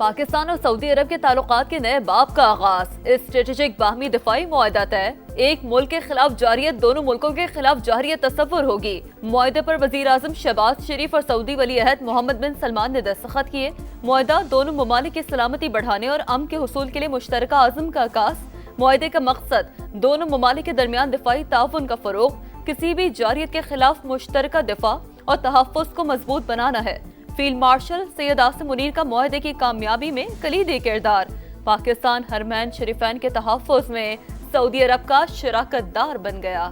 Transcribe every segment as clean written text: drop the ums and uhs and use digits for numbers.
पाकिस्तान और सऊदी अरब के ताल्लुकात के नए बाब का आगाज। स्ट्रेटेजिक बाहमी दिफाई मुआहदा तय। एक मुल्क के खिलाफ जारियत दोनों मुल्कों के खिलाफ जारियत तस्वुर होगी। मुआहदे पर वजीर आजम शहबाज शरीफ और सऊदी वली अहद मोहम्मद बिन सलमान ने दस्तखत किए। मुआहदा दोनों ममालिक की सलामती बढ़ाने और अमन के हुसूल के लिए मुश्तरका अज़्म का आगाज। मुआहदे का मकसद दोनों ममालिक के दरमियान दिफाई ताउन का फरोग, किसी भी जारियत के खिलाफ मुश्तरका दिफा और तहफ़्फ़ुज़ को मजबूत बनाना है। फील्ड मार्शल सैयद आसिम मुनीर का मुआहदे की कामयाबी में कलीदी किरदार। पाकिस्तान हरमैन शरीफैन के तहफ़्फ़ुज़ में सऊदी अरब का शराकतदार बन गया।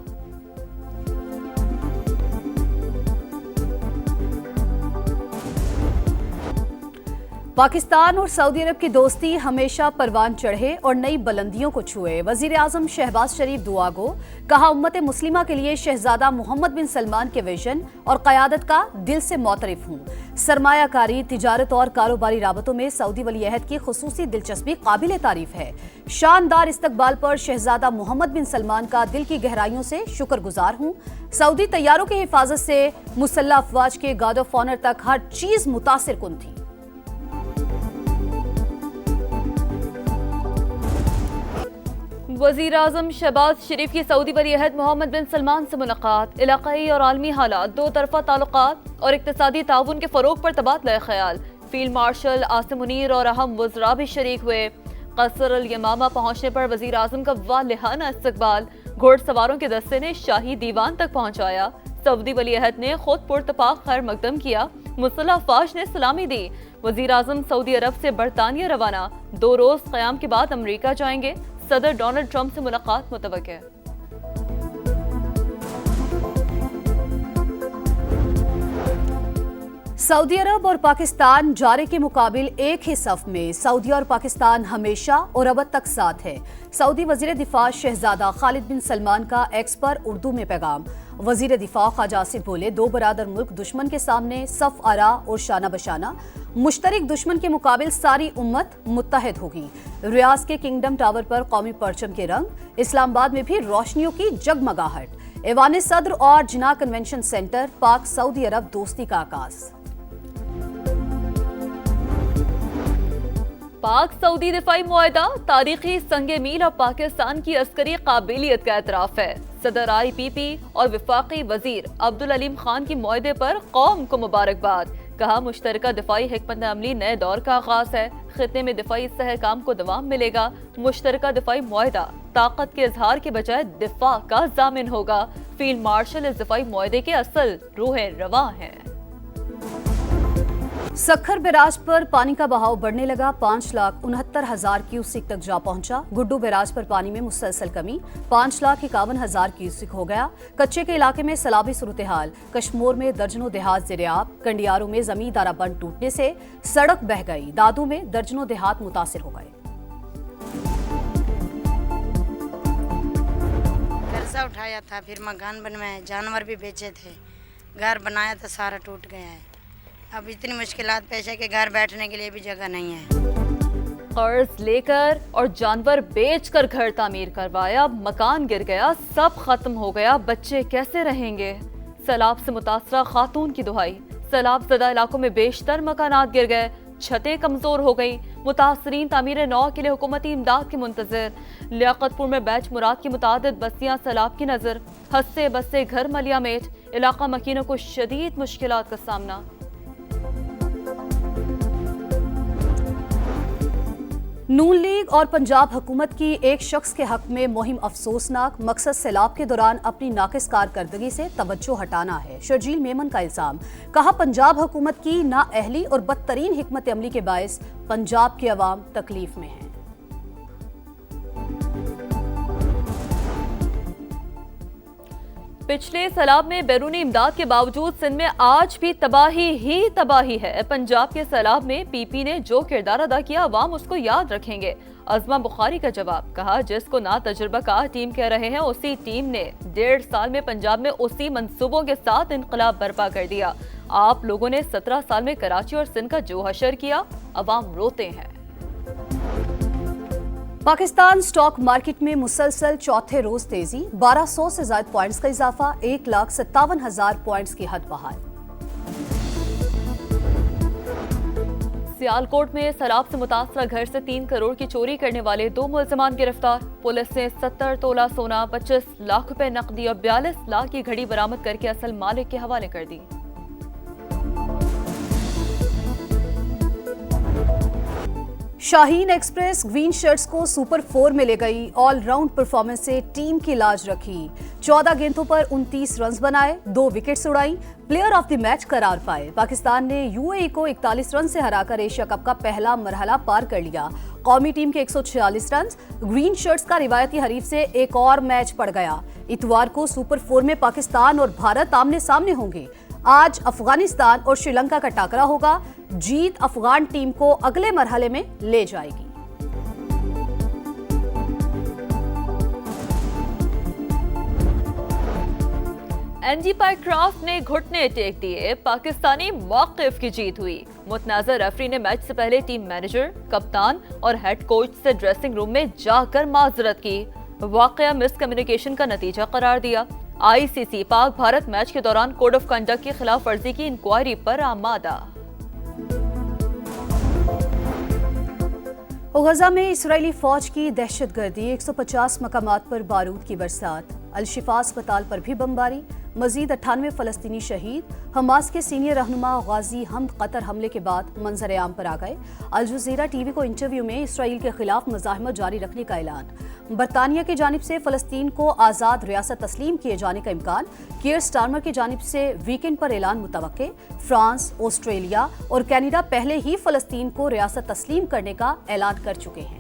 पाकिस्तान और सऊदी अरब की दोस्ती हमेशा परवान चढ़े और नई बुलंदियों को छुए। वजीर आजम शहबाज शरीफ दुआ गो। कहा, उम्मत मुस्लिमा के लिए शहजादा मोहम्मद बिन सलमान के विजन और क़यादत का दिल से मोतरफ हूँ। सरमायाकारी, तिजारत और कारोबारी राबतों में सऊदी वली अहद की खुसूसी दिलचस्पी काबिल तारीफ है। शानदार इस्तकबाल पर शहजादा मोहम्मद बिन सलमान का दिल की गहराइयों से शुक्रगुजार हूँ। सऊदी तैयारों की हिफाजत से मुसल्लह अफवाज के गार्ड ऑफ ऑनर तक हर चीज मुतासिर कुन थी। वज़ीर आज़म शहबाज शरीफ की सऊदी वली अहद मोहम्मद बिन सलमान से मुलाकात। इलाकाई और आलमी हालात, दो तरफा ताल्लुकात और इक्तिसादी ताउन के फरोग पर तबादला ख्याल। फील्ड मार्शल आसिम मुनीर और अहम वज़रा भी शरीक हुए। कसर अल यमामा पहुंचने पर वज़ीर आज़म का वालिहाना इस्तकबाल। घोड़सवारों के दस्ते ने शाही दीवान तक पहुंचाया। सऊदी वली अहद ने खुद पुरतपाक खैर मकदम किया। मुसल्लह अफवाज ने सलामी दी। वज़ीर आज़म सऊदी अरब से बरतानिया रवाना। 2 रोज क़याम के बाद अमरीका जाएंगे। सदर डोनाल्ड ट्रंप से मुलाकात मुतवक्किल। सऊदी अरब और पाकिस्तान जारे के मुकाबिल एक ही सफ में। सऊदी और पाकिस्तान हमेशा और अब तक साथ है। सऊदी वजीर दिफा शहजादा खालिद बिन सलमान का एक्स पर उर्दू में पैगाम। वजीर दिफा ख्वाजा आसिफ बोले, 2 बरादर मुल्क दुश्मन के सामने सफ आरा और शाना बशाना। मुश्तरक दुश्मन के मुकाबिल सारी उम्मत मुत्तहद होगी। रियाज के किंगडम टावर पर कौमी परचम के रंग। इस्लामाबाद में भी रोशनियों की जगमगाहट। ऐवान सदर और जिना कन्वेंशन सेंटर, पाक सऊदी अरब दोस्ती का आगाज। पाक सऊदी दिफाई मुआहदा तारीखी संगे मील और पाकिस्तान की अस्करी काबिलियत का एतराफ है। सदर IPP और विफाकी वजीर अब्दुल अलीम खान की मुआहदे पर कौम को मुबारकबाद। कहा, मुश्तरका दिफाई हिकमत अमली नए दौर का आगाज है। खित्ते में दिफाई सहकाम को दवाम मिलेगा। मुश्तरका दिफाई मुआहदा ताकत के इजहार के बजाय दिफा का जामिन होगा। फील्ड मार्शल इस दिफाई मुआहदे के असल रूह रवा हैं। सखर बैराज पर पानी का बहाव बढ़ने लगा। 5,69,000 क्यूसिक तक जा पहुंचा। गुड्डू बैराज पर पानी में मुसलसल कमी। 5,51,000 क्यूसिक हो गया। कच्चे के इलाके में सैलाबी सूरत हाल। कश्मोर में दर्जनों देहात ज़ेर-ए-आब। कंडियारों में जमींदारा बंद टूटने से सड़क बह गई। दादू में दर्जनों देहात मुतासिर हो गए। कर्जा उठाया था, फिर मकान बनवाया, जानवर भी बेचे थे, घर बनाया था, सारा टूट गया है। अब इतनी मुश्किलात पेश है कि घर बैठने के लिए भी जगह नहीं है। कर्ज लेकर और जानवर बेचकर घर तामीर करवाया, मकान गिर गया, सब खत्म हो गया, बच्चे कैसे रहेंगे? सैलाब से मुतासरा खातून की दुहाई। सैलाब ज़दा इलाकों में बेशतर मकानात गिर गए, छतें कमजोर हो गई। मुतासरीन तामीर नौ के लिए हुकूमती इमदाद के मुंतजर। लियाकतपुर में बैच मुराद की मुतादिद बस्तियां सैलाब की नजर। हस्से बस्से घर मलिया मेट। इलाका मकीनों को शदीद मुश्किलात का सामना। नून लीग और पंजाब हुकूमत की एक शख्स के हक में मुहिम अफसोसनाक। मकसद सैलाब के दौरान अपनी नाकिस कारकर्दगी से तवज्जो हटाना है। शर्जील मेमन का इल्जाम। कहा, पंजाब हुकूमत की नाअहली और बदतरीन हिकमत अमली के बायस पंजाब की अवाम तकलीफ में है। पिछले सैलाब में बैरूनी इमदाद के बावजूद सिंध में आज भी तबाही ही तबाही है। पंजाब के सैलाब में PP ने जो किरदार अदा किया, अवाम उसको याद रखेंगे। अज़मा बुखारी का जवाब। कहा, जिसको ना तजुर्बाकार टीम कह रहे हैं, उसी टीम ने 1.5 साल में पंजाब में उसी मंसूबों के साथ इनकलाब बर्पा कर दिया। आप लोगों ने 17 साल में कराची और सिंध का जो हशर किया, अवाम रोते हैं। पाकिस्तान स्टॉक मार्केट में मुसलसल चौथे रोज तेजी। 1200 से ज्यादा पॉइंट्स का इजाफा। 1,57,000 पॉइंट्स की हद बहाल। सियालकोट में सैलाब से मुतासरा घर से 3 करोड़ की चोरी करने वाले 2 मुलजमान गिरफ्तार। पुलिस ने 70 तोला सोना, 25 लाख रुपए नकदी और 42 लाख की घड़ी बरामद करके असल मालिक के हवाले कर दी। शाहीन एक्सप्रेस ग्रीन शर्ट्स को सुपर 4 में ले गई। ऑलराउंड परफॉर्मेंस से टीम की लाज रखी। 14 गेंदों पर 29 रन बनाए, 2 विकेट्स उड़ाई, प्लेयर ऑफ द मैच करार पाए। पाकिस्तान ने यूएई को 41 रन से हराकर एशिया कप का पहला मरहला पार कर लिया। कौमी टीम के 146 रन। ग्रीन शर्ट्स का रिवायती हरीफ से एक और मैच पड़ गया। इतवार को सुपर 4 में पाकिस्तान और भारत आमने सामने होंगे। आज अफगानिस्तान और श्रीलंका का टाकरा होगा। जीत अफगान टीम को अगले मरहले में ले जाएगी। एनजी पाइक्राफ्ट ने घुटने टेक दिए, पाकिस्तानी मौकिफ की जीत हुई। मुतनाज़ा रेफरी ने मैच से पहले टीम मैनेजर, कप्तान और हेड कोच से ड्रेसिंग रूम में जाकर माजरत की। वाकया मिसकम्युनिकेशन का नतीजा करार दिया। आईसीसी पाक भारत मैच के दौरान कोड ऑफ कंडक्ट की खिलाफ वर्जी की इंक्वायरी पर आमादा। गजा में इजरायली फौज की दहशतगर्दी, 150 मकामात पर बारूद की बरसात। अल-शिफा अस्पताल पर भी बमबारी, मजीद 98 फलस्तीनी शहीद। हमास के सीनियर रहनुमा गाजी हमद कतर हमले के बाद मंजर आम पर आ गए। अल जज़ीरा टीवी को इंटरव्यू में इसराइल के खिलाफ मुज़ाहमत जारी रखने का ऐलान। बरतानिया की जानिब से फलस्तीन को आज़ाद रियासत तस्लीम किए जाने का इम्कान। कियर स्टारमर की जानिब से वीकेंड पर ऐलान मुतवक्के। फ्रांस, ऑस्ट्रेलिया और कनाडा पहले ही फलस्तीन को रियासत तस्लीम करने का ऐलान कर चुके हैं।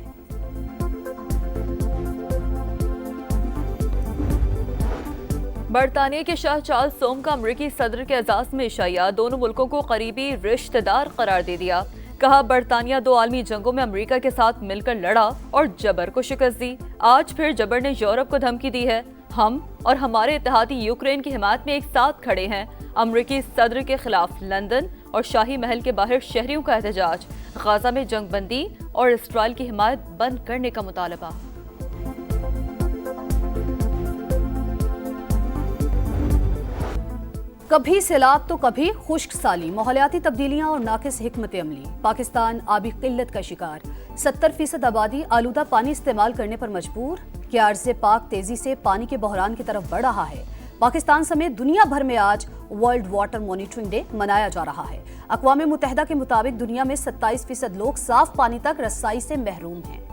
बरतानिया के शाह चार्ल्स सोम का अमरीकी सदर के एजाज में इशाया, दोनों मुल्कों को करीबी रिश्तेदार करार दे दिया। कहा बरतानिया 2 आलमी जंगों में अमरीका के साथ मिलकर लड़ा और जबर को शिकस्त दी। आज फिर जबर ने यूरोप को धमकी दी है। हम और हमारे इत्तेहादी यूक्रेन की हिमायत में एक साथ खड़े हैं। अमरीकी सदर के खिलाफ लंदन और शाही महल के बाहर शहरियों का एहतजाज। गाजा में जंगबंदी और इसराइल की हिमायत बंद करने का मुतालबा। कभी सैलाब तो कभी खुश्क साली, माहौलियाती तब्दीलियां और नाकिस हिकमत अमली। पाकिस्तान आबी किल्लत का शिकार। 70% आबादी आलूदा पानी इस्तेमाल करने पर मजबूर। क्या अर्ज़े पाक तेजी से पानी के बहरान की तरफ बढ़ रहा है। पाकिस्तान समेत दुनिया भर में आज वर्ल्ड वाटर मॉनिटरिंग डे मनाया जा रहा है। अक़वाम मुत्तहिदा के मुताबिक दुनिया में 27% लोग साफ पानी तक रसाई से महरूम हैं।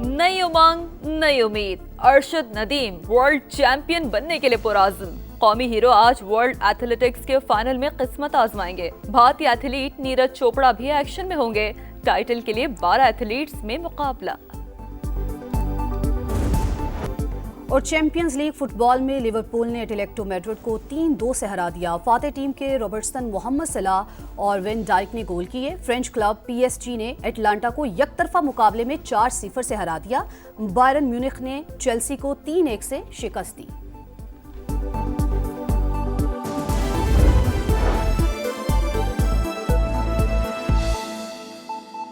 नई उमंग, नई उम्मीद। अरशद नदीम वर्ल्ड चैंपियन बनने के लिए पुराज़्म। कौमी हीरो आज वर्ल्ड एथलेटिक्स के फाइनल में किस्मत आजमाएंगे। भारतीय एथलीट नीरज चोपड़ा भी एक्शन में होंगे। टाइटल के लिए 12 एथलीट्स में मुकाबला। और चैंपियंस लीग फुटबॉल में लिवरपूल ने एटलेटिको मैड्रिड को 3-2 से हरा दिया। फातेह टीम के रॉबर्टसन, मोहम्मद सलाह और वेन डाइक ने गोल किए। फ्रेंच क्लब पीएसजी ने एटलांटा को यकतरफा मुकाबले में 4-0 से हरा दिया। बायरन म्यूनिख ने चेल्सी को 3-1 से शिकस्त दी।